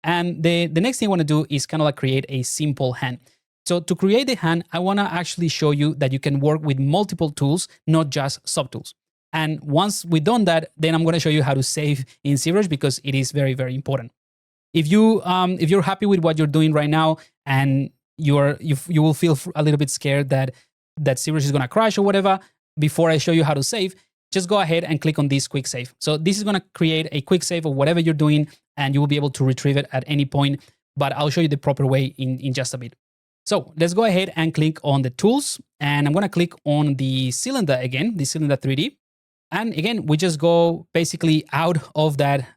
And the next thing I want to do is kind of like create a simple hand. So to create the hand, I want to actually show you that you can work with multiple tools, not just subtools. And once we've done that, then I'm going to show you how to save in ZBrush because it is very, very important. If you're happy with what you're doing right now and you will feel a little bit scared that ZBrush is going to crash or whatever, before I show you how to save, just go ahead and click on this quick save. So this is going to create a quick save of whatever you're doing, and you will be able to retrieve it at any point, but I'll show you the proper way in just a bit. So let's go ahead and click on the tools, and I'm going to click on the cylinder again, the cylinder 3D. And again, we just go basically out of that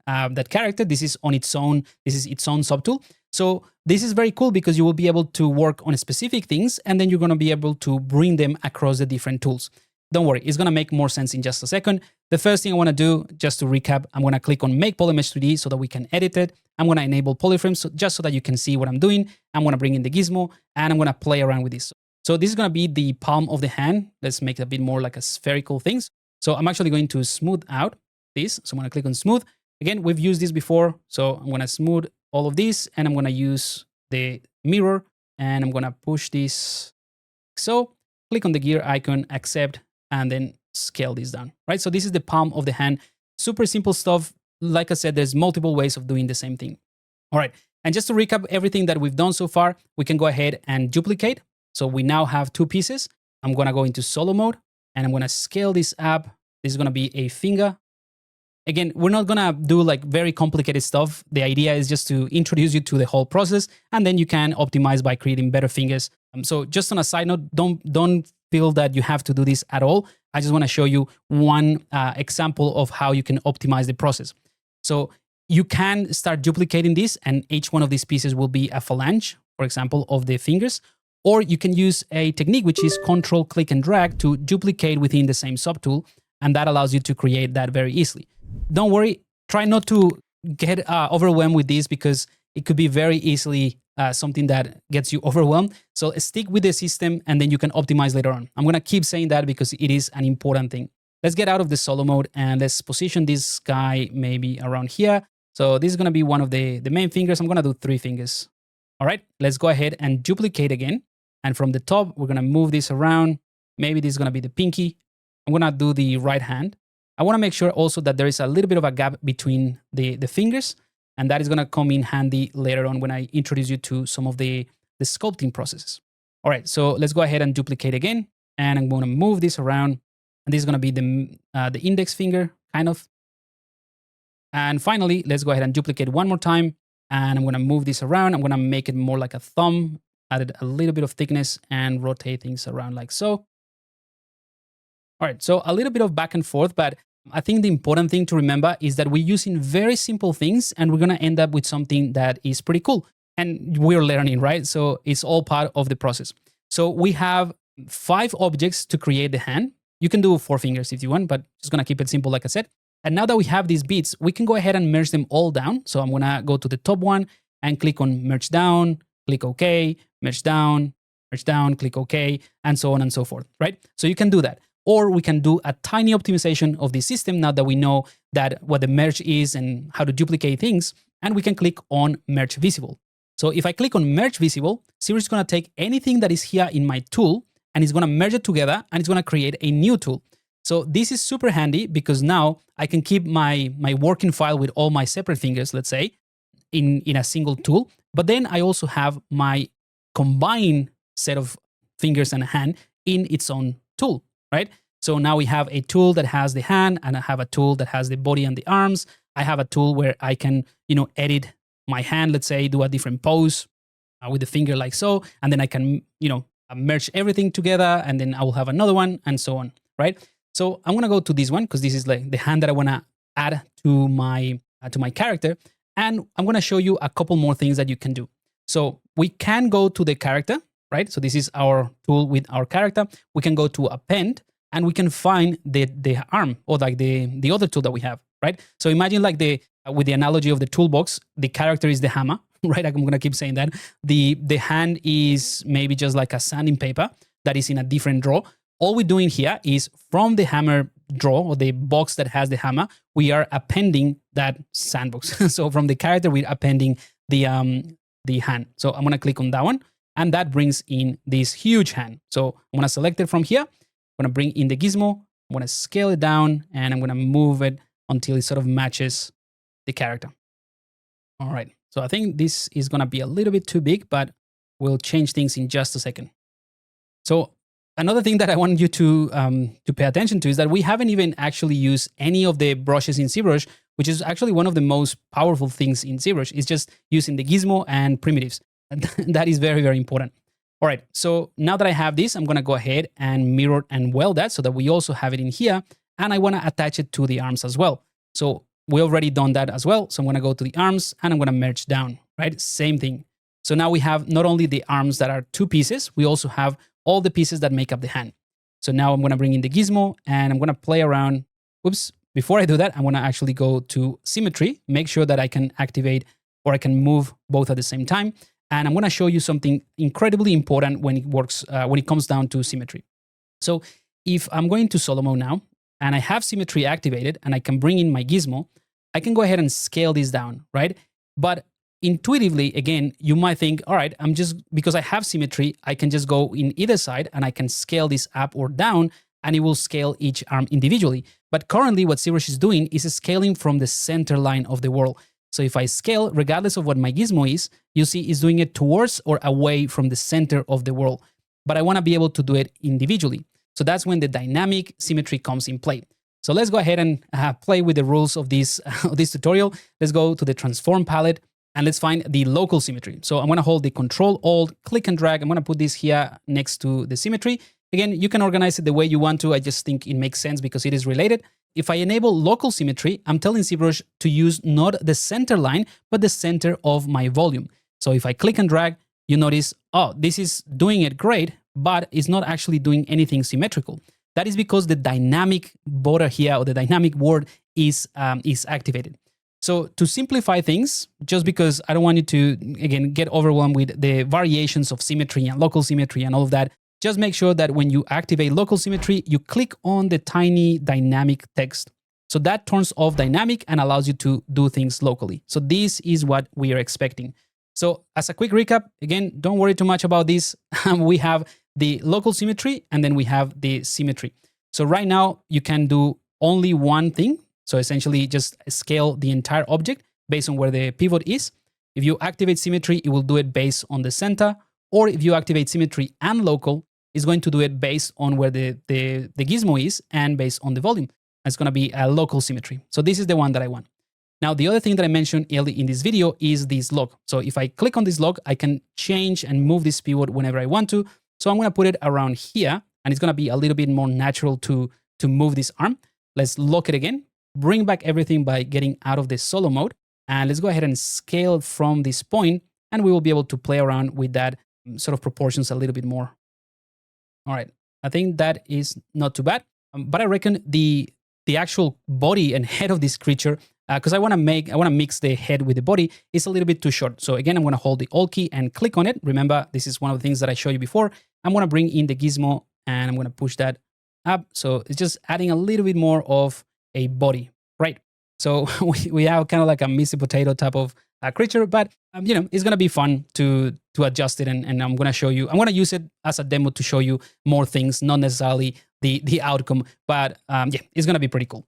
character. This is its own subtool. So this is very cool because you will be able to work on specific things, and then you're going to be able to bring them across the different tools. Don't worry, it's going to make more sense in just a second. The first thing I want to do, just to recap, I'm going to click on Make Polymesh 3D so that we can edit it. I'm going to enable polyframes just so that you can see what I'm doing. I'm going to bring in the gizmo, and I'm going to play around with this. So this is going to be the palm of the hand. Let's make it a bit more like a spherical thing. So I'm actually going to smooth out this. So I'm going to click on Smooth. Again, we've used this before. So I'm going to smooth all of this, and I'm going to use the mirror, and I'm going to push this. So click on the gear icon, accept, and then scale this down, right? So this is the palm of the hand. Super simple stuff. Like I said, there's multiple ways of doing the same thing. All right. And just to recap everything that we've done so far, we can go ahead and duplicate. So we now have two pieces. I'm going to go into solo mode, and I'm going to scale this up. This is going to be a finger. Again, we're not going to do like very complicated stuff. The idea is just to introduce you to the whole process, and then you can optimize by creating better fingers. So just on a side note, don't feel that you have to do this at all. I just want to show you one example of how you can optimize the process. So you can start duplicating this, and each one of these pieces will be a phalange, for example, of the fingers. Or you can use a technique which is Control, Click, and Drag to duplicate within the same subtool, and that allows you to create that very easily. Don't worry, try not to get overwhelmed with this because it could be very easily something that gets you overwhelmed. So stick with the system, and then you can optimize later on. I'm going to keep saying that because it is an important thing. Let's get out of the solo mode, and let's position this guy maybe around here. So this is going to be one of the main fingers. I'm going to do 3 fingers. All right, let's go ahead and duplicate again. And from the top, we're going to move this around. Maybe this is going to be the pinky. I'm going to do the right hand. I want to make sure also that there is a little bit of a gap between the fingers, and that is going to come in handy later on when I introduce you to some of the sculpting processes. All right, so let's go ahead and duplicate again, and I'm going to move this around, and this is going to be the index finger, kind of. And finally, let's go ahead and duplicate one more time, and I'm going to move this around. I'm going to make it more like a thumb, added a little bit of thickness, and rotate things around like so. All right, so a little bit of back and forth, but I think the important thing to remember is that we're using very simple things, and we're going to end up with something that is pretty cool. And we're learning, right? So it's all part of the process. So we have 5 objects to create the hand. You can do 4 fingers if you want, but just going to keep it simple, like I said. And now that we have these bits, we can go ahead and merge them all down. So I'm going to go to the top one and click on merge down, click OK, merge down, click OK, and so on and so forth, right? So you can do that. Or we can do a tiny optimization of the system now that we know that what the merge is and how to duplicate things, and we can click on merge visible. So if I click on merge visible, ZBrush is going to take anything that is here in my tool, and it's going to merge it together, and it's going to create a new tool. So this is super handy because now I can keep my working file with all my separate fingers, let's say, in a single tool. But then I also have my combined set of fingers and hand in its own tool. Right? So now we have a tool that has the hand, and I have a tool that has the body and the arms. I have a tool where I can, edit my hand, let's say, do a different pose with the finger like so, and then I can, merge everything together, and then I will have another one, and so on, right? So I'm gonna go to this one because this is like the hand that I wanna add to my character, and I'm gonna show you a couple more things that you can do. So we can go to the character. Right? So this is our tool with our character. We can go to append, and we can find the arm, or like the other tool that we have, right? So imagine like with the analogy of the toolbox, the character is the hammer, right? I'm gonna keep saying that. The hand is maybe just like a sanding paper that is in a different drawer. All we're doing here is from the hammer drawer, or the box that has the hammer, we are appending that sandbox. So from the character, we're appending the hand. So I'm gonna click on that one, and that brings in this huge hand. So I'm gonna select it from here. I'm gonna bring in the gizmo. I'm gonna scale it down, and I'm gonna move it until it sort of matches the character. All right. So I think this is gonna be a little bit too big, but we'll change things in just a second. So another thing that I want you to pay attention to is that we haven't even actually used any of the brushes in ZBrush, which is actually one of the most powerful things in ZBrush. It's just using the gizmo and primitives. And that is very, very important. All right, so now that I have this, I'm gonna go ahead and mirror and weld that so that we also have it in here. And I wanna attach it to the arms as well. So we already done that as well. So I'm gonna go to the arms and I'm gonna merge down, right? Same thing. So now we have not only the arms that are two pieces, we also have all the pieces that make up the hand. So now I'm gonna bring in the gizmo and I'm gonna play around. Oops, before I do that, I'm gonna actually go to symmetry, make sure that I can activate or I can move both at the same time. And I'm gonna show you something incredibly important when it works, when it comes down to symmetry. So if I'm going to solo mode now, and I have symmetry activated and I can bring in my gizmo, I can go ahead and scale this down, right? But intuitively, again, you might think, all right, because I have symmetry, I can just go in either side and I can scale this up or down and it will scale each arm individually. But currently what ZBrush is doing is scaling from the center line of the world. So if I scale, regardless of what my gizmo is, you see it's doing it towards or away from the center of the world. But I wanna be able to do it individually. So that's when the dynamic symmetry comes in play. So let's go ahead and play with the rules of this tutorial. Let's go to the transform palette and let's find the local symmetry. So I'm gonna hold the Control Alt, click and drag. I'm gonna put this here next to the symmetry. Again, you can organize it the way you want to. I just think it makes sense because it is related. If I enable local symmetry, I'm telling ZBrush to use not the center line, but the center of my volume. So if I click and drag, you notice, oh, this is doing it great, but it's not actually doing anything symmetrical. That is because the dynamic border here, or the dynamic word, is activated. So to simplify things, just because I don't want you to, again, get overwhelmed with the variations of symmetry and local symmetry and all of that, just make sure that when you activate local symmetry, you click on the tiny dynamic text. So that turns off dynamic and allows you to do things locally. So this is what we are expecting. So as a quick recap, again, don't worry too much about this. We have the local symmetry and then we have the symmetry. So right now you can do only one thing. So essentially just scale the entire object based on where the pivot is. If you activate symmetry, it will do it based on the center. Or if you activate symmetry and local, it's going to do it based on where the gizmo is and based on the volume. It's going to be a local symmetry. So this is the one that I want. Now, the other thing that I mentioned early in this video is this lock. So if I click on this lock, I can change and move this pivot whenever I want to. So I'm going to put it around here, and it's going to be a little bit more natural to move this arm. Let's lock it again, bring back everything by getting out of the solo mode, and let's go ahead and scale from this point, and we will be able to play around with that sort of proportions a little bit more. All right, I think that is not too bad, but I reckon the actual body and head of this creature, because I want to mix the head with the body, is a little bit too short. So again, I'm going to hold the Alt key and click on it. Remember, this is one of the things that I showed you before. I'm going to bring in the gizmo and I'm going to push that up. So it's just adding a little bit more of a body, right? So we have kind of like a messy potato type of creature, but you know, it's going to be fun to adjust it. And I'm going to show you, I'm going to use it as a demo to show you more things, not necessarily the outcome, but yeah, it's going to be pretty cool.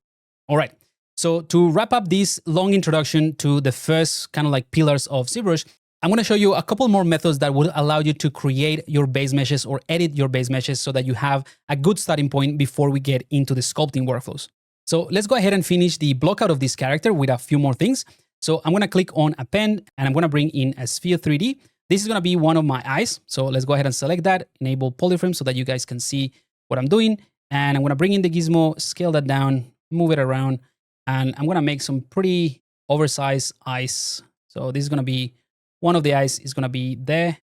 All right. So to wrap up this long introduction to the first kind of like pillars of ZBrush, I'm going to show you a couple more methods that will allow you to create your base meshes or edit your base meshes so that you have a good starting point before we get into the sculpting workflows. So let's go ahead and finish the blockout of this character with a few more things. So I'm going to click on Append and I'm going to bring in a sphere 3D. This is going to be one of my eyes. So let's go ahead and select that, enable polyframe so that you guys can see what I'm doing. And I'm going to bring in the gizmo, scale that down, move it around. And I'm going to make some pretty oversized eyes. So this is going to be, one of the eyes is going to be there,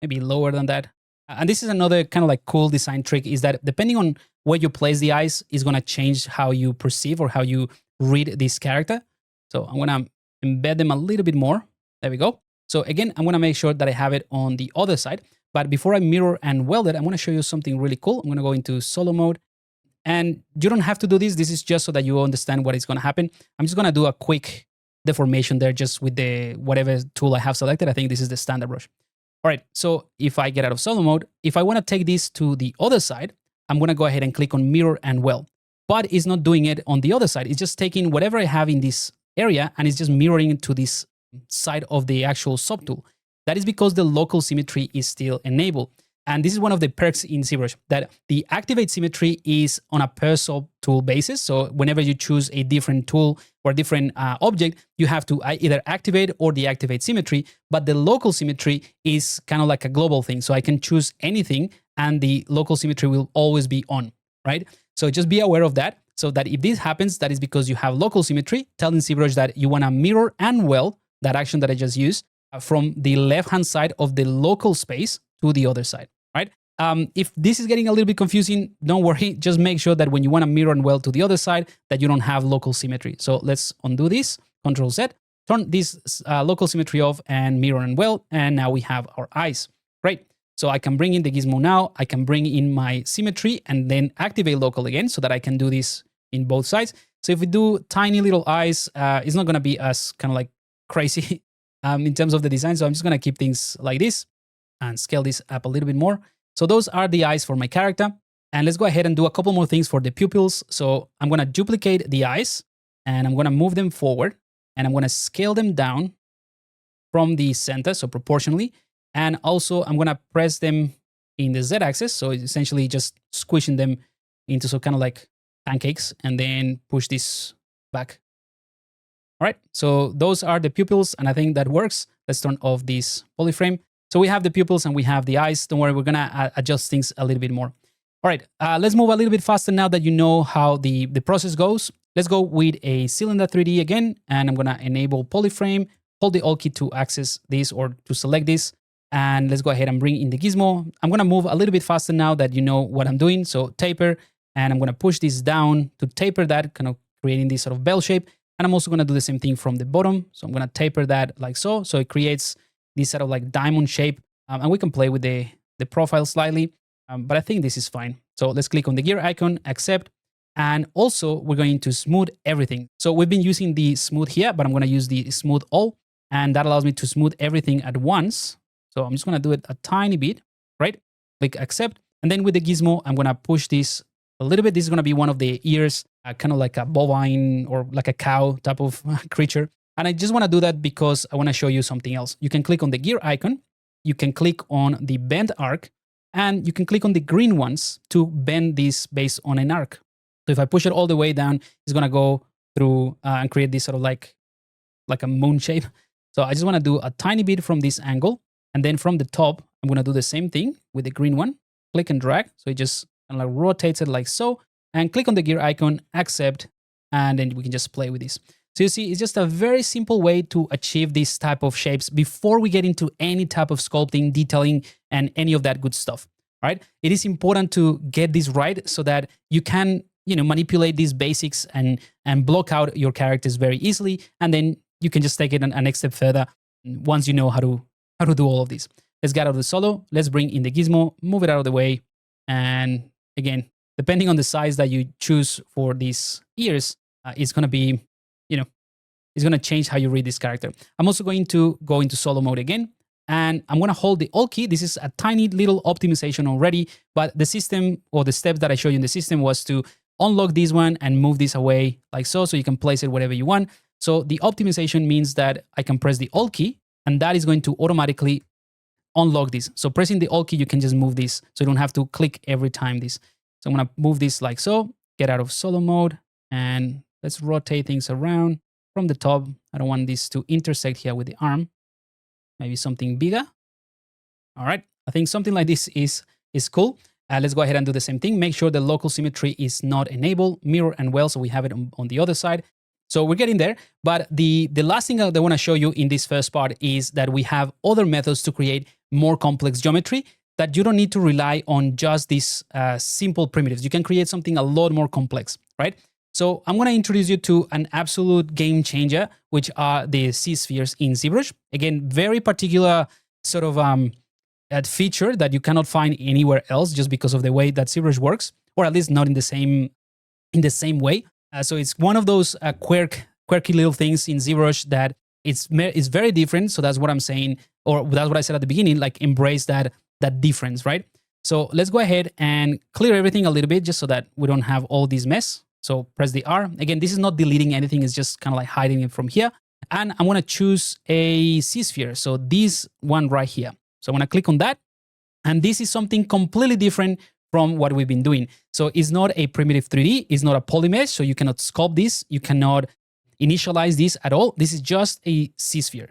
maybe lower than that. And this is another kind of like cool design trick, is that depending on where you place the eyes is going to change how you perceive or how you read this character. So I'm going to embed them a little bit more. There we go. So again, I'm going to make sure that I have it on the other side. But before I mirror and weld it, I'm going to show you something really cool. I'm going to go into solo mode. And you don't have to do this. This is just so that you understand what is going to happen. I'm just going to do a quick deformation there just with the whatever tool I have selected. I think this is the standard brush. All right, so if I get out of solo mode, if I want to take this to the other side, I'm going to go ahead and click on mirror and well. But it's not doing it on the other side. It's just taking whatever I have in this area and it's just mirroring it to this side of the actual subtool. That is because the local symmetry is still enabled. And this is one of the perks in ZBrush, that the activate symmetry is on a per subtool basis. So whenever you choose a different tool or a different object, you have to either activate or deactivate symmetry. But the local symmetry is kind of like a global thing. So I can choose anything and the local symmetry will always be on, right? So just be aware of that. So that if this happens, that is because you have local symmetry, telling ZBrush that you want to mirror and well that action that I just used from the left-hand side of the local space to the other side, right? If this is getting a little bit confusing, don't worry. Just make sure that when you want to mirror and well to the other side, that you don't have local symmetry. So let's undo this, Control Z, turn this local symmetry off and mirror and well. And now we have our eyes. Great. So I can bring in the gizmo now. I can bring in my symmetry and then activate local again so that I can do this in both sides. So if we do tiny little eyes, it's not going to be as kind of like crazy in terms of the design. So I'm just going to keep things like this and scale this up a little bit more. So those are the eyes for my character. And let's go ahead and do a couple more things for the pupils. So I'm going to duplicate the eyes and I'm going to move them forward and I'm going to scale them down from the center, so proportionally. And also I'm going to press them in the Z axis. So it's essentially just squishing them into so kind of like pancakes and then push this back. All right, so those are the pupils and I think that works. Let's turn off this polyframe. So we have the pupils and we have the eyes. Don't worry, we're gonna adjust things a little bit more. All right, let's move a little bit faster now that you know how the process goes. Let's go with a cylinder 3D again, and I'm gonna enable polyframe, hold the Alt key to access this or to select this. And let's go ahead and bring in the gizmo. I'm gonna move a little bit faster now that you know what I'm doing. So taper, and I'm gonna push this down to taper that, kind of creating this sort of bell shape. And I'm also gonna do the same thing from the bottom. So I'm gonna taper that like so. So it creates this sort of like diamond shape. And we can play with the profile slightly, but I think this is fine. So let's click on the gear icon, accept. And also we're going to smooth everything. So we've been using the smooth here, but I'm gonna use the smooth all. And that allows me to smooth everything at once. So I'm just gonna do it a tiny bit, right? Click accept. And then with the gizmo, I'm gonna push this a little bit. This is gonna be one of the ears, kind of like a bovine or like a cow type of creature. And I just wanna do that because I wanna show you something else. You can click on the gear icon, you can click on the bend arc, and you can click on the green ones to bend this based on an arc. So if I push it all the way down, it's gonna go through and create this sort of like a moon shape. So I just wanna do a tiny bit from this angle. And then from the top, I'm gonna do the same thing with the green one. Click and drag. So it just kind of like rotates it like so. And click on the gear icon, accept, and then we can just play with this. So you see, it's just a very simple way to achieve this type of shapes before we get into any type of sculpting, detailing, and any of that good stuff, right? It is important to get this right so that you can, manipulate these basics and block out your characters very easily. And then you can just take it a next step further once you know how to do all of this. Let's get out of the solo. Let's bring in the gizmo, move it out of the way. And again, depending on the size that you choose for these ears, it's going to be, it's going to change how you read this character. I'm also going to go into solo mode again, and I'm going to hold the Alt key. This is a tiny little optimization already, but the system or the steps that I showed you in the system was to unlock this one and move this away like so you can place it wherever you want. So the optimization means that I can press the Alt key, and that is going to automatically unlock this. So pressing the Alt key, you can just move this, so you don't have to click every time this. So I'm gonna move this like so, get out of solo mode, and let's rotate things around from the top. I don't want this to intersect here with the arm. Maybe something bigger. All right, I think something like this is cool. Let's go ahead and do the same thing. Make sure the local symmetry is not enabled, mirror and well, so we have it on the other side. So we're getting there, but the last thing I want to show you in this first part is that we have other methods to create more complex geometry, that you don't need to rely on just these simple primitives. You can create something a lot more complex, right? So I'm going to introduce you to an absolute game changer, which are the ZSpheres in ZBrush. Again, very particular sort of feature that you cannot find anywhere else just because of the way that ZBrush works, or at least not in the same way. So it's one of those quirk quirky little things in ZBrush that it's very different. So that's what I'm saying, or that's what I said at the beginning, like embrace that difference, right? So let's go ahead and clear everything a little bit just so that we don't have all this mess. So press the R. Again, this is not deleting anything. It's just kind of like hiding it from here. And I'm going to choose a ZSphere. So this one right here. So I'm going to click on that. And this is something completely different from what we've been doing. So it's not a primitive 3D. It's not a polymesh. So you cannot sculpt this. You cannot initialize this at all. This is just a ZSphere.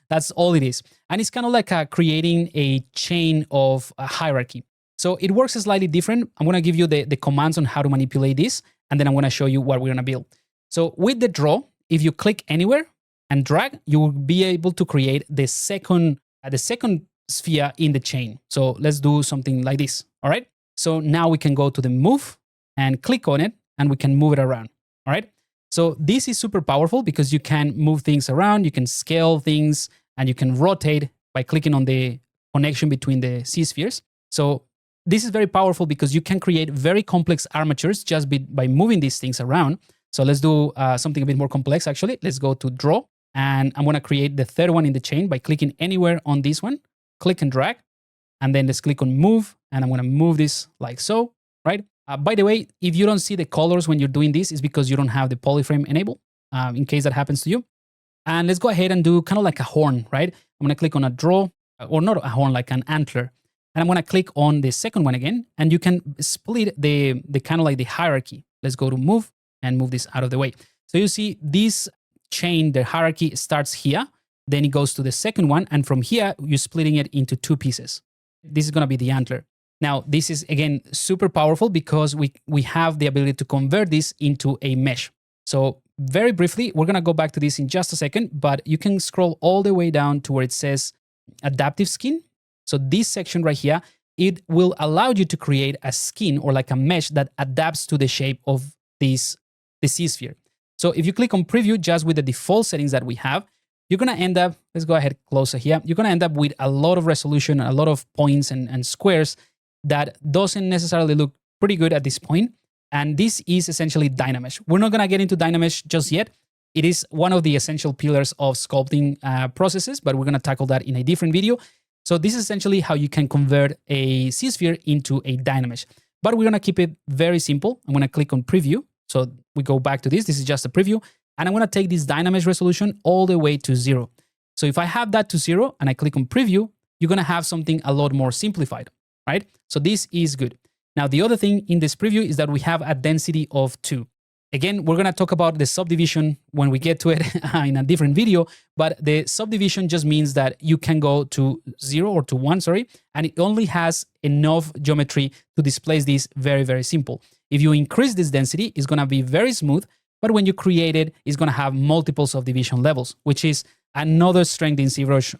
That's all it is. And it's kind of like creating a chain of a hierarchy. So it works slightly different. I'm going to give you the commands on how to manipulate this. And then I'm going to show you what we're going to build. So with the draw, if you click anywhere and drag, you will be able to create the second sphere in the chain. So let's do something like this. All right. So now we can go to the move and click on it and we can move it around. All right. So this is super powerful because you can move things around, you can scale things, and you can rotate by clicking on the connection between the ZSpheres. So this is very powerful because you can create very complex armatures just by moving these things around. So let's do something a bit more complex, actually. Let's go to draw, and I'm going to create the third one in the chain by clicking anywhere on this one, click and drag, and then let's click on move, and I'm going to move this like so, right? By the way, if you don't see the colors when you're doing this, it's because you don't have the polyframe enabled, in case that happens to you. And let's go ahead and do kind of like a horn, right? I'm going to click on a draw, or not a horn, like an antler. And I'm going to click on the second one again, and you can split the kind of like the hierarchy. Let's go to move and move this out of the way. So you see this chain, the hierarchy starts here, then it goes to the second one, and from here, you're splitting it into two pieces. This is going to be the antler. Now, this is, again, super powerful because we have the ability to convert this into a mesh. So very briefly, we're going to go back to this in just a second, but you can scroll all the way down to where it says adaptive skin. So this section right here, it will allow you to create a skin or like a mesh that adapts to the shape of the ZSphere. So if you click on preview just with the default settings that we have, you're going to end up, let's go ahead closer here. You're going to end up with a lot of resolution, a lot of points and squares that doesn't necessarily look pretty good at this point. And this is essentially Dynamesh. We're not going to get into Dynamesh just yet. It is one of the essential pillars of sculpting processes, but we're going to tackle that in a different video. So this is essentially how you can convert a ZSphere into a Dynamesh. But we're going to keep it very simple. I'm going to click on preview. So we go back to this. This is just a preview. And I'm going to take this Dynamesh resolution all the way to 0. So if I have that to 0 and I click on preview, you're going to have something a lot more simplified, right? So this is good. Now, the other thing in this preview is that we have a density of 2. Again, we're going to talk about the subdivision when we get to it in a different video, but the subdivision just means that you can go to 0 or to 1, sorry, and it only has enough geometry to displace this very, very simple. If you increase this density, it's going to be very smooth, but when you create it, it's going to have multiple subdivision levels, which is another strength in ZBrush.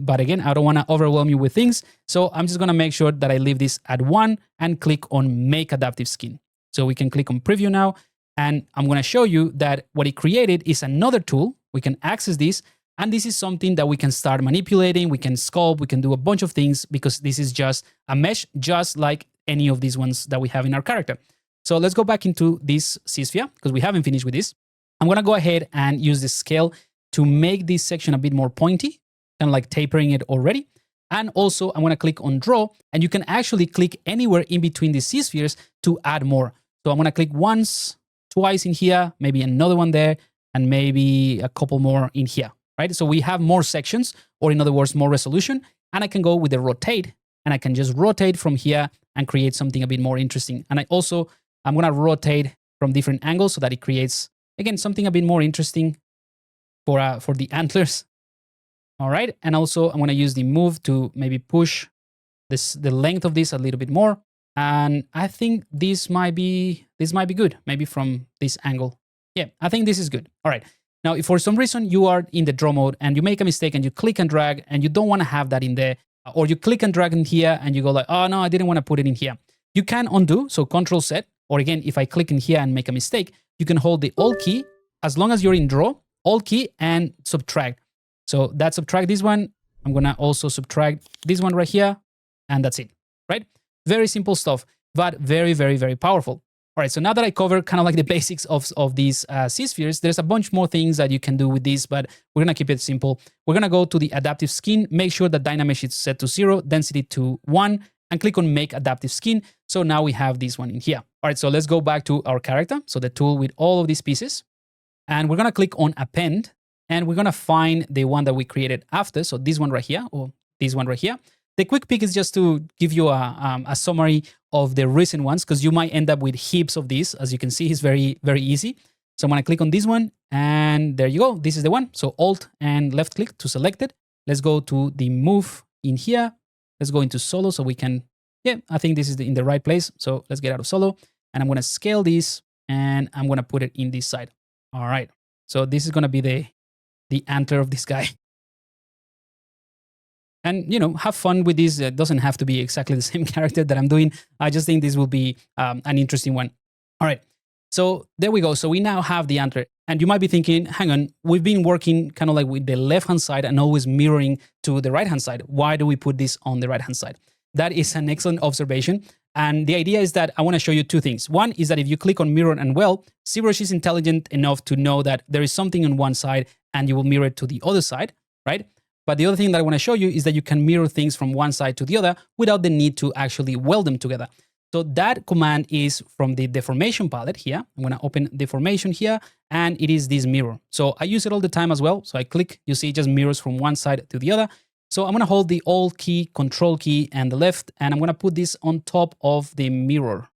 But again, I don't want to overwhelm you with things, so I'm just going to make sure that I leave this at 1 and click on Make Adaptive Skin. So we can click on Preview now, and I'm going to show you that what it created is another tool. We can access this, and this is something that we can start manipulating, we can sculpt, we can do a bunch of things because this is just a mesh, just like any of these ones that we have in our character. So let's go back into this ZSphere because we haven't finished with this. I'm going to go ahead and use the scale to make this section a bit more pointy, kind of like tapering it already. And also I'm going to click on draw, and you can actually click anywhere in between the ZSpheres to add more. So I'm going to click once, twice in here, maybe another one there, and maybe a couple more in here, right? So we have more sections, or in other words, more resolution. And I can go with the rotate, and I can just rotate from here and create something a bit more interesting. And I'm going to rotate from different angles so that it creates, again, something a bit more interesting for the antlers. All right. And also I'm going to use the move to maybe push the length of this a little bit more. And I think this might be good, maybe from this angle. Yeah, I think this is good. All right. Now, if for some reason you are in the draw mode and you make a mistake and you click and drag and you don't want to have that in there, or you click and drag in here and you go like, oh no, I didn't want to put it in here. You can undo, so Control Z, or again, if I click in here and make a mistake, you can hold the Alt key as long as you're in draw, Alt key, and subtract. So that subtract this one. I'm going to also subtract this one right here, and that's it, right? Very simple stuff, but very, very, very powerful. All right, so now that I covered kind of like the basics of these ZSpheres, there's a bunch more things that you can do with these, but we're gonna keep it simple. We're gonna go to the adaptive skin, make sure that Dynamesh is set to 0, density to 1, and click on make adaptive skin. So now we have this one in here. All right, so let's go back to our character. So the tool with all of these pieces, and we're gonna click on append, and we're gonna find the one that we created after. So this one right here, or this one right here. The quick pick is just to give you a summary of the recent ones, because you might end up with heaps of these. As you can see, it's very, very easy. So I'm gonna click on this one, and there you go. This is the one. So Alt and left click to select it. Let's go to the move in here. Let's go into solo so we can, yeah, I think this is in the right place. So let's get out of solo, and I'm gonna scale this, and I'm gonna put it in this side. All right. So this is gonna be the antler of this guy. And, you know, have fun with this. It doesn't have to be exactly the same character that I'm doing. I just think this will be an interesting one. All right, so there we go. So we now have the antler. And you might be thinking, hang on, we've been working kind of like with the left-hand side and always mirroring to the right-hand side. Why do we put this on the right-hand side? That is an excellent observation. And the idea is that I want to show you two things. One is that if you click on mirror and well, ZBrush is intelligent enough to know that there is something on one side and you will mirror it to the other side, right? But the other thing that I want to show you is that you can mirror things from one side to the other without the need to actually weld them together. So that command is from the deformation palette here. I'm going to open deformation here, and it is this mirror. So I use it all the time as well. So I click, you see it just mirrors from one side to the other. So I'm going to hold the Alt key, Control key, and the left, and I'm going to put this on top of the mirror.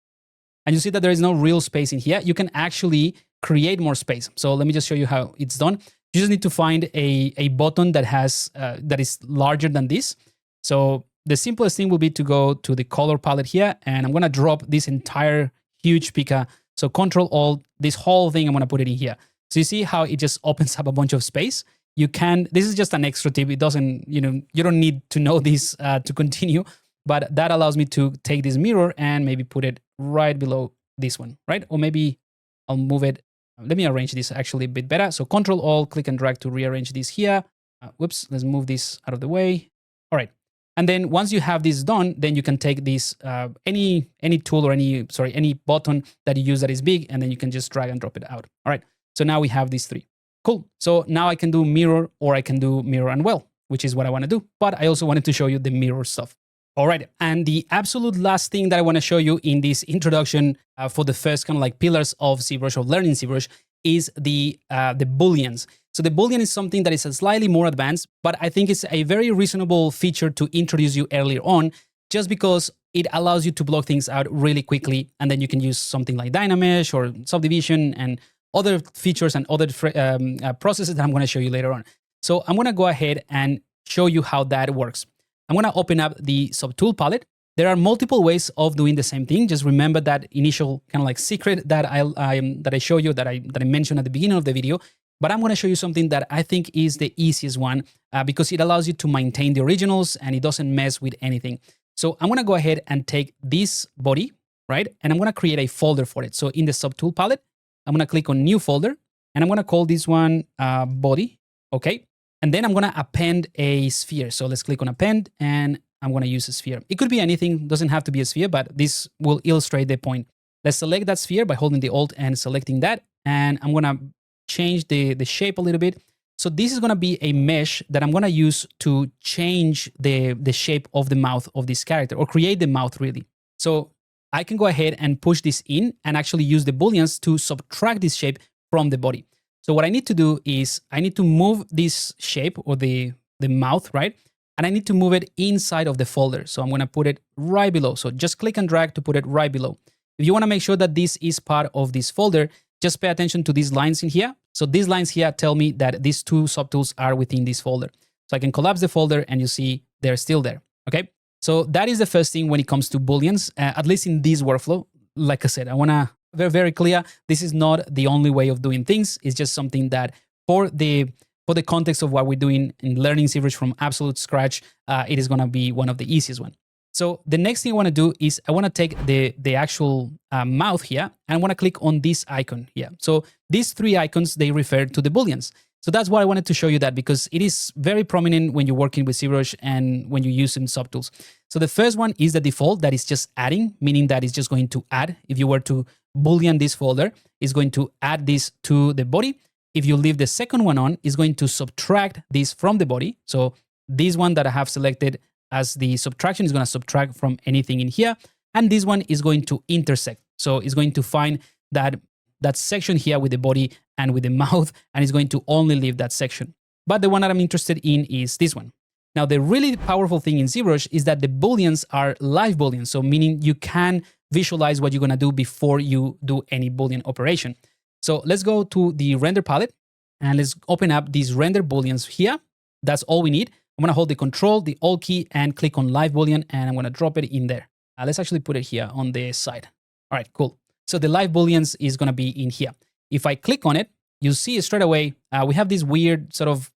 And you see that there is no real space in here. You can actually create more space. So let me just show you how it's done. You just need to find a button that has that is larger than this. So the simplest thing will be to go to the color palette here, and I'm gonna drop this entire huge pika. So Control Alt, this whole thing, I'm gonna put it in here. So you see how it just opens up a bunch of space. You can, this is just an extra tip. It doesn't, you know, you don't need to know this to continue, but that allows me to take this mirror and maybe put it right below this one, right? Or maybe I'll move it. Let me arrange this actually a bit better. So Control Alt, click and drag to rearrange this here. Whoops, let's move this out of the way. All right. And then once you have this done, then you can take this, any tool or any button that you use that is big, and then you can just drag and drop it out. All right. So now we have these three. Cool. So now I can do mirror, or I can do mirror and well, which is what I want to do. But I also wanted to show you the mirror stuff. All right. And the absolute last thing that I want to show you in this introduction for the first kind of like pillars of ZBrush, of learning ZBrush, is the Booleans. So the Boolean is something that is slightly more advanced, but I think it's a very reasonable feature to introduce you earlier on, just because it allows you to block things out really quickly. And then you can use something like Dynamesh or Subdivision and other features and other processes that I'm going to show you later on. So I'm going to go ahead and show you how that works. I'm going to open up the subtool palette. There are multiple ways of doing the same thing. Just remember that initial kind of like secret that I show you, that I mentioned at the beginning of the video. But I'm going to show you something that I think is the easiest one because it allows you to maintain the originals and it doesn't mess with anything. So I'm going to go ahead and take this body, right? And I'm going to create a folder for it. So in the subtool palette, I'm going to click on new folder, and I'm going to call this one body. Okay. And then I'm going to append a sphere. So let's click on append, and I'm going to use a sphere. It could be anything, doesn't have to be a sphere, but this will illustrate the point. Let's select that sphere by holding the Alt and selecting that. And I'm going to change the shape a little bit. So this is going to be a mesh that I'm going to use to change the shape of the mouth of this character, or create the mouth really. So I can go ahead and push this in and actually use the Booleans to subtract this shape from the body. So what I need to do is I need to move this shape, or the mouth, right? And I need to move it inside of the folder. So I'm going to put it right below. So just click and drag to put it right below. If you want to make sure that this is part of this folder, just pay attention to these lines in here. So these lines here tell me that these two subtools are within this folder. So I can collapse the folder and you see they're still there. Okay. So that is the first thing when it comes to Booleans, at least in this workflow. Like I said, I want to be very clear. This is not the only way of doing things. It's just something that for the context of what we're doing in learning ZBrush from absolute scratch, it is going to be one of the easiest ones. So the next thing I want to do is I want to take the actual mouth here, and I want to click on this icon here. So these three icons, they refer to the Booleans. So that's why I wanted to show you that, because it is very prominent when you're working with ZBrush and when you're using subtools. So the first one is the default, that is just adding, meaning that it's just going to add. If you were to boolean this folder, is going to add this to the body. If you leave the second one on, it's going to subtract this from the body. So this one that I have selected as the subtraction is going to subtract from anything in here. And this one is going to intersect. So it's going to find that section here with the body and with the mouth, and it's going to only leave that section. But the one that I'm interested in is this one. Now, the really powerful thing in ZBrush is that the Booleans are live Booleans. So meaning you can visualize what you're going to do before you do any Boolean operation. So let's go to the render palette and let's open up these render Booleans here. That's all we need. I'm going to hold the Control, the Alt key, and click on live Boolean, and I'm going to drop it in there. Let's actually put it here on the side. All right, cool. So the live Booleans is going to be in here. If I click on it, you'll see straight away, we have this weird sort of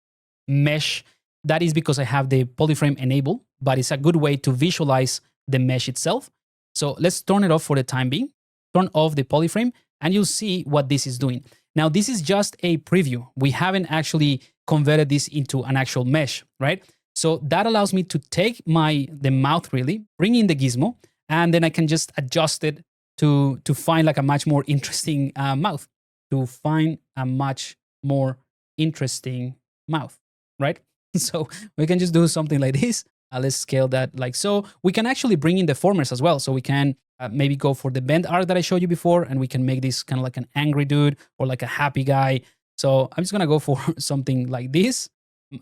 mesh. That is because I have the polyframe enabled, but it's a good way to visualize the mesh itself. So let's turn it off for the time being. Turn off the polyframe, and you'll see what this is doing. Now, this is just a preview. We haven't actually converted this into an actual mesh, right? So that allows me to take the mouth really, bring in the gizmo, and then I can just adjust it to find like a much more interesting mouth. To find a much more interesting mouth, right? So we can just do something like this. Let's scale that like so. We can actually bring in the formers as well. So we can maybe go for the bend art that I showed you before, and we can make this kind of like an angry dude or like a happy guy. So I'm just going to go for something like this.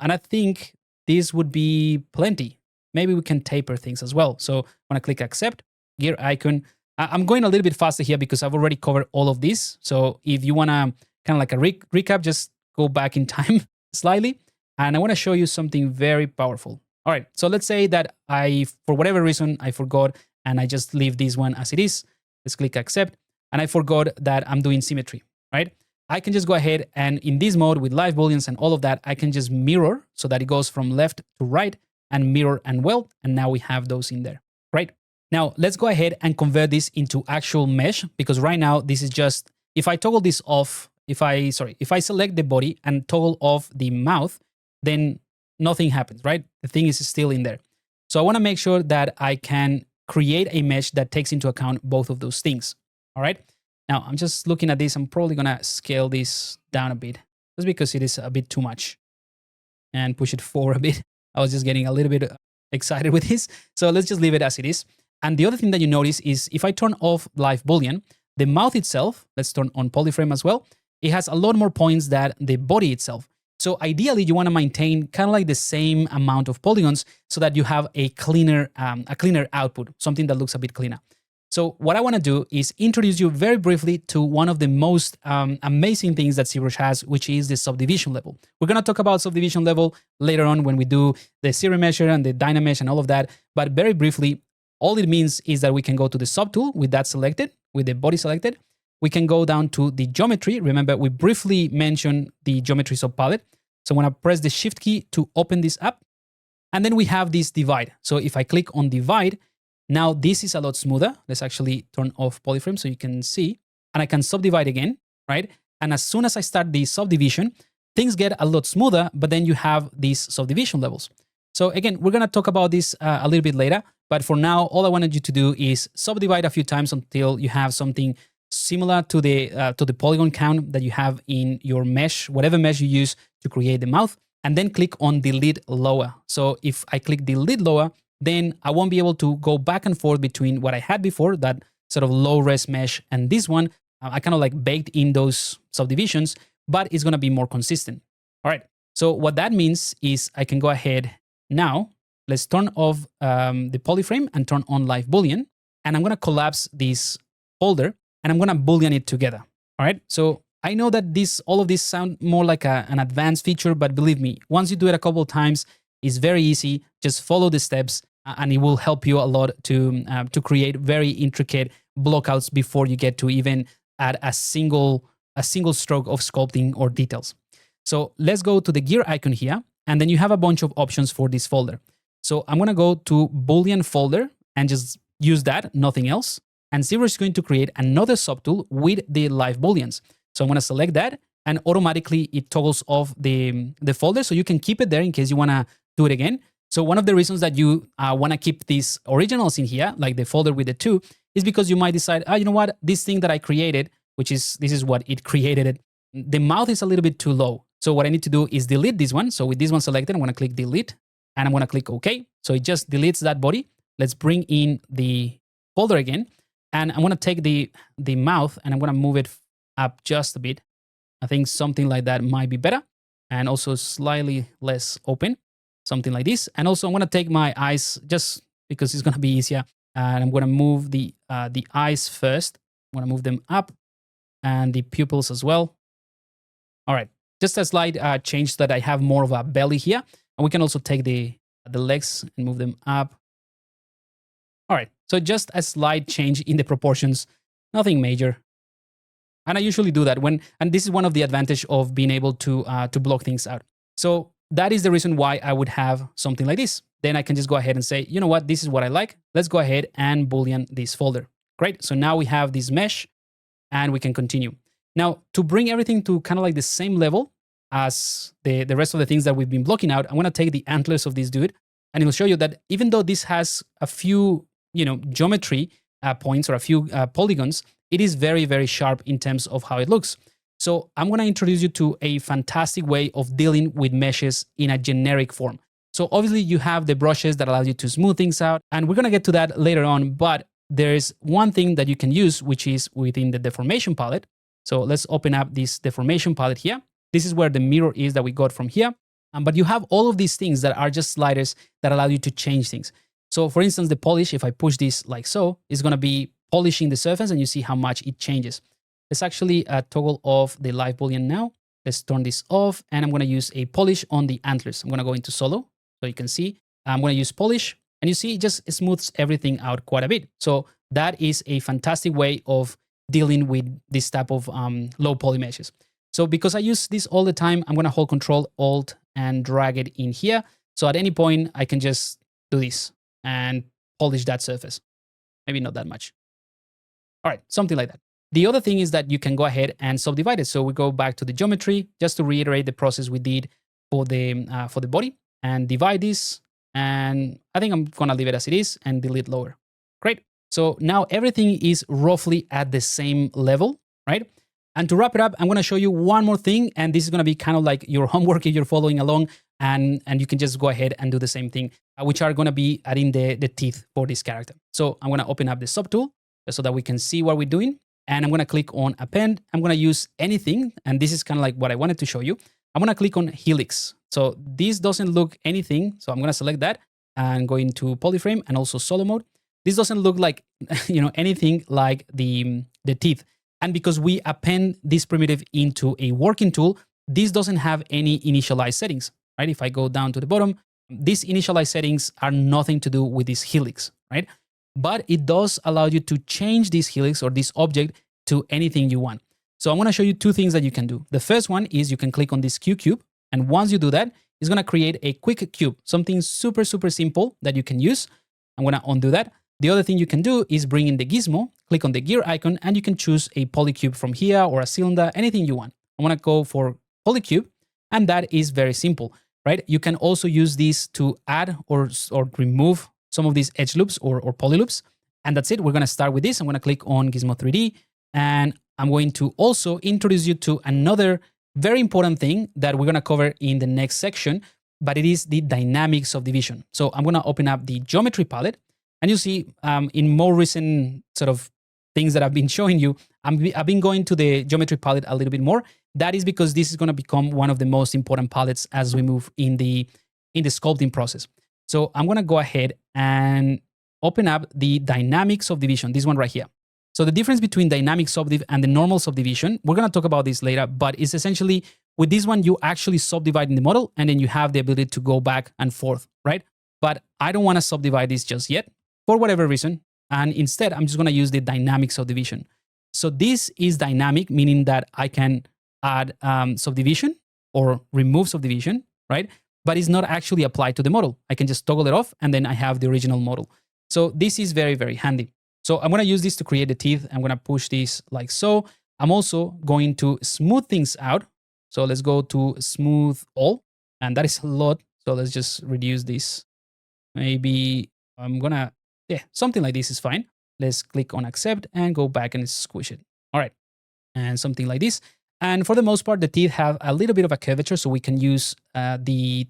And I think this would be plenty. Maybe we can taper things as well. So I'm going to click accept, gear icon. I'm going a little bit faster here because I've already covered all of this. So if you want to kind of like a recap, just go back in time slightly. And I want to show you something very powerful. All right, so let's say that for whatever reason, I forgot and I just leave this one as it is. Let's click accept. And I forgot that I'm doing symmetry, right? I can just go ahead and in this mode with live Booleans and all of that, I can just mirror so that it goes from left to right and mirror and weld. And now we have those in there, right? Now let's go ahead and convert this into actual mesh, because right now this is just, if I toggle this off, if I select the body and toggle off the mouth, then nothing happens, right? The thing is still in there. So I want to make sure that I can create a mesh that takes into account both of those things. All right. Now I'm just looking at this. I'm probably going to scale this down a bit just because it is a bit too much, and push it forward a bit. I was just getting a little bit excited with this. So let's just leave it as it is. And the other thing that you notice is if I turn off live Boolean, the mouth itself, let's turn on polyframe as well. It has a lot more points than the body itself. So ideally, you want to maintain kind of like the same amount of polygons so that you have a cleaner output, something that looks a bit cleaner. So what I want to do is introduce you very briefly to one of the most amazing things that ZBrush has, which is the subdivision level. We're going to talk about subdivision level later on when we do the Series Measure and the Dynamesh and all of that. But very briefly, all it means is that we can go to the subtool with that selected, with the body selected. We can go down to the geometry. Remember, we briefly mentioned the geometry subpalette. So I'm going to press the Shift key to open this up. And then we have this divide. So if I click on divide, now this is a lot smoother. Let's actually turn off polyframe so you can see. And I can subdivide again, right? And as soon as I start the subdivision, things get a lot smoother, but then you have these subdivision levels. So again, we're going to talk about this a little bit later. But for now, all I wanted you to do is subdivide a few times until you have something similar to the polygon count that you have in your mesh, whatever mesh you use to create the mouth, and then click on delete lower. So if I click delete lower, then I won't be able to go back and forth between what I had before, that sort of low res mesh, and this one. I kind of like baked in those subdivisions, but it's going to be more consistent. All right. So what that means is I can go ahead now. Let's turn off the polyframe and turn on live Boolean. And I'm going to collapse this folder and I'm going to Boolean it together. All right. So I know that all of this sound more like an advanced feature, but believe me, once you do it a couple of times, it's very easy. Just follow the steps and it will help you a lot to create very intricate blockouts before you get to even add a single stroke of sculpting or details. So let's go to the gear icon here, and then you have a bunch of options for this folder. So I'm going to go to Boolean folder and just use that, nothing else. And ZBrush is going to create another subtool with the live Booleans. So I'm going to select that, and automatically it toggles off the folder. So you can keep it there in case you want to do it again. So one of the reasons that you want to keep these originals in here, like the folder with the two, is because you might decide, you know what, this thing that I created, this is what it created it, the mouth is a little bit too low. So what I need to do is delete this one. So with this one selected, I'm going to click delete and I'm going to click OK. So it just deletes that body. Let's bring in the folder again. And I'm going to take the mouth and I'm going to move it up just a bit. I think something like that might be better. And also slightly less open, something like this. And also I'm going to take my eyes just because it's going to be easier. And I'm going to move the eyes first. I'm going to move them up and the pupils as well. All right, just a slight change so that I have more of a belly here. And we can also take the legs and move them up. All right, so just a slight change in the proportions, nothing major. And I usually do that and this is one of the advantages of being able to block things out. So that is the reason why I would have something like this. Then I can just go ahead and say, you know what, this is what I like. Let's go ahead and Boolean this folder. Great, so now we have this mesh and we can continue. Now, to bring everything to kind of like the same level as the rest of the things that we've been blocking out, I'm going to take the antlers of this dude, and it'll show you that even though this has a few, geometry points or a few polygons, it is very, very sharp in terms of how it looks. So I'm going to introduce you to a fantastic way of dealing with meshes in a generic form. So obviously you have the brushes that allow you to smooth things out, and we're going to get to that later on, but there's one thing that you can use, which is within the deformation palette. So let's open up this deformation palette here. This is where the mirror is that we got from here. But you have all of these things that are just sliders that allow you to change things. So for instance, the polish, if I push this like so, is going to be polishing the surface and you see how much it changes. Let's actually toggle off the live boolean now. Let's turn this off and I'm going to use a polish on the antlers. I'm going to go into solo so you can see. I'm going to use polish and you see it just smooths everything out quite a bit. So that is a fantastic way of dealing with this type of low poly meshes. So because I use this all the time, I'm going to hold Control Alt and drag it in here. So at any point, I can just do this and polish that surface. Maybe not that much. All right, something like that. The other thing is that you can go ahead and subdivide it. So we go back to the geometry just to reiterate the process we did for the body and divide this. And I think I'm going to leave it as it is and delete lower. Great. So now everything is roughly at the same level, right? And to wrap it up, I'm going to show you one more thing. And this is going to be kind of like your homework if you're following along. And you can just go ahead and do the same thing, which are going to be adding the teeth for this character. So I'm going to open up the subtool so that we can see what we're doing. And I'm going to click on Append. I'm going to use anything. And this is kind of like what I wanted to show you. I'm going to click on Helix. So this doesn't look anything. So I'm going to select that and go into Polyframe and also Solo Mode. This doesn't look like anything like the teeth. And because we append this primitive into a working tool, this doesn't have any initialized settings, right? If I go down to the bottom, these initialized settings are nothing to do with this helix, right? But it does allow you to change this helix or this object to anything you want. So I'm going to show you two things that you can do. The first one is you can click on this Q cube. And once you do that, it's going to create a quick cube, something super, super simple that you can use. I'm going to undo that. The other thing you can do is bring in the gizmo, click on the gear icon, and you can choose a polycube from here or a cylinder, anything you want. I want to go for polycube, and that is very simple, right? You can also use this to add or remove some of these edge loops or poly loops, and that's it. We're going to start with this. I'm going to click on Gizmo 3D, and I'm going to also introduce you to another very important thing that we're going to cover in the next section, but it is the dynamic subdivision. So I'm going to open up the geometry palette. And you see, in more recent sort of things that I've been showing you, I've been going to the geometry palette a little bit more. That is because this is going to become one of the most important palettes as we move in the sculpting process. So I'm going to go ahead and open up the dynamic subdivision, this one right here. So the difference between dynamic subdiv and the normal subdivision, we're going to talk about this later, but it's essentially with this one, you actually subdivide in the model and then you have the ability to go back and forth, right? But I don't want to subdivide this just yet, for whatever reason, and instead I'm just going to use the dynamic subdivision. So this is dynamic, meaning that I can add subdivision or remove subdivision, right? But it's not actually applied to the model. I can just toggle it off and then I have the original model. So this is very, very handy. So I'm going to use this to create the teeth. I'm going to push this like so. I'm also going to smooth things out. So let's go to smooth all, and that is a lot. So let's just reduce this. Maybe I'm going to, yeah, something like this is fine. Let's click on accept and go back and squish it. All right. And something like this. And for the most part, the teeth have a little bit of a curvature, so we can use the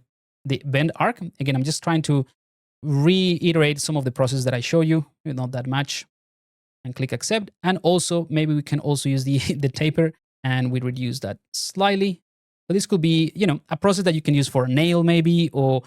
bend arc. Again, I'm just trying to reiterate some of the process that I show you, not that much. And click accept. And also, maybe we can also use the taper, and we reduce that slightly. So this could be, a process that you can use for a nail maybe, or,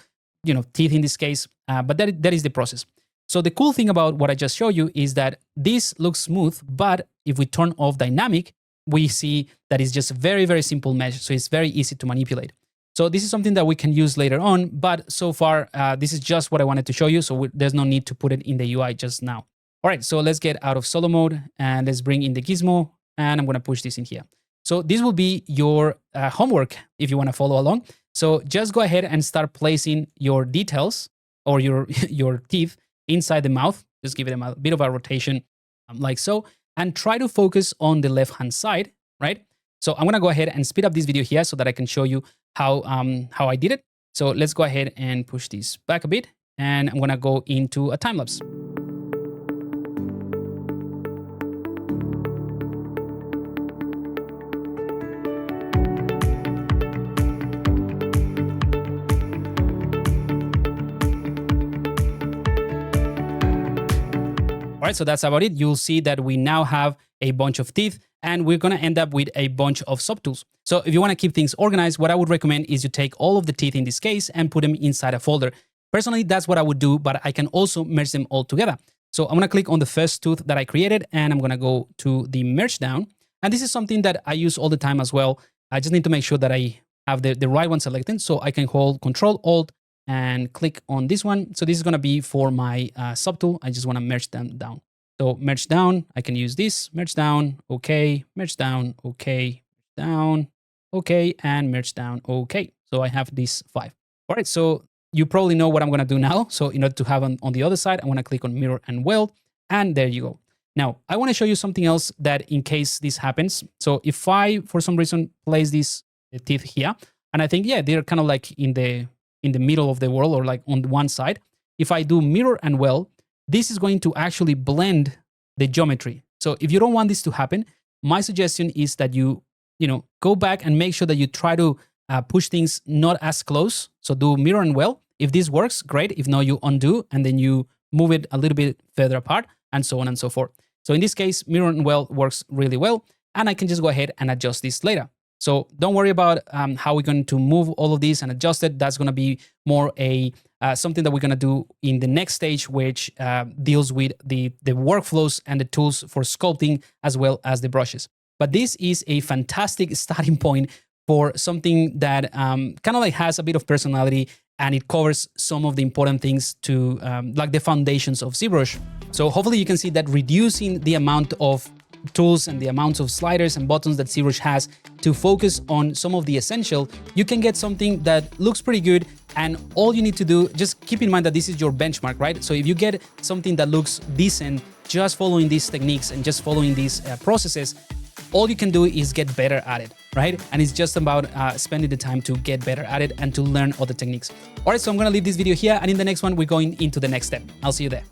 teeth in this case. But that is the process. So the cool thing about what I just showed you is that this looks smooth, but if we turn off dynamic, we see that it's just a very, very simple mesh. So it's very easy to manipulate. So this is something that we can use later on, but so far, this is just what I wanted to show you. So there's no need to put it in the UI just now. All right, so let's get out of solo mode and let's bring in the gizmo, and I'm gonna push this in here. So this will be your homework if you wanna follow along. So just go ahead and start placing your details or your teeth inside the mouth. Just give them a bit of a rotation like so, and try to focus on the left-hand side, right? So I'm gonna go ahead and speed up this video here so that I can show you how I did it. So let's go ahead and push this back a bit, and I'm gonna go into a time lapse. All right, so that's about it. You'll see that we now have a bunch of teeth, and we're gonna end up with a bunch of subtools. So if you wanna keep things organized, what I would recommend is you take all of the teeth in this case and put them inside a folder. Personally, that's what I would do, but I can also merge them all together. So I'm gonna click on the first tooth that I created, and I'm gonna go to the merge down. And this is something that I use all the time as well. I just need to make sure that I have the right one selected, so I can hold Control-Alt and click on this one. So this is gonna be for my subtool. I just wanna merge them down. So merge down, I can use this, merge down, okay, merge down, okay, down, okay, and merge down, okay. So I have these 5. All right, so you probably know what I'm gonna do now. So in order to have on the other side, I wanna click on mirror and weld, and there you go. Now, I wanna show you something else that in case this happens. So if I, for some reason, place these teeth here, and I think, yeah, they're kind of like in the middle of the world, or like on one side. If I do mirror and weld, this is going to actually blend the geometry. So if you don't want this to happen, my suggestion is that you go back and make sure that you try to push things not as close. So do mirror and weld. If this works, great. If not, you undo and then you move it a little bit further apart, and so on and so forth. So in this case, mirror and weld works really well, and I can just go ahead and adjust this later. So don't worry about how we're going to move all of these and adjust it. That's going to be more something that we're going to do in the next stage, which deals with the workflows and the tools for sculpting as well as the brushes. But this is a fantastic starting point for something that kind of like has a bit of personality, and it covers some of the important things to like the foundations of ZBrush. So hopefully you can see that reducing the amount of tools and the amounts of sliders and buttons that ZBrush has to focus on some of the essential, you can get something that looks pretty good. And all you need to do, just keep in mind that this is your benchmark, right? So if you get something that looks decent, just following these techniques and just following these processes, all you can do is get better at it, right? And it's just about spending the time to get better at it and to learn other techniques. All right, so I'm gonna leave this video here, and in the next one, we're going into the next step. I'll see you there.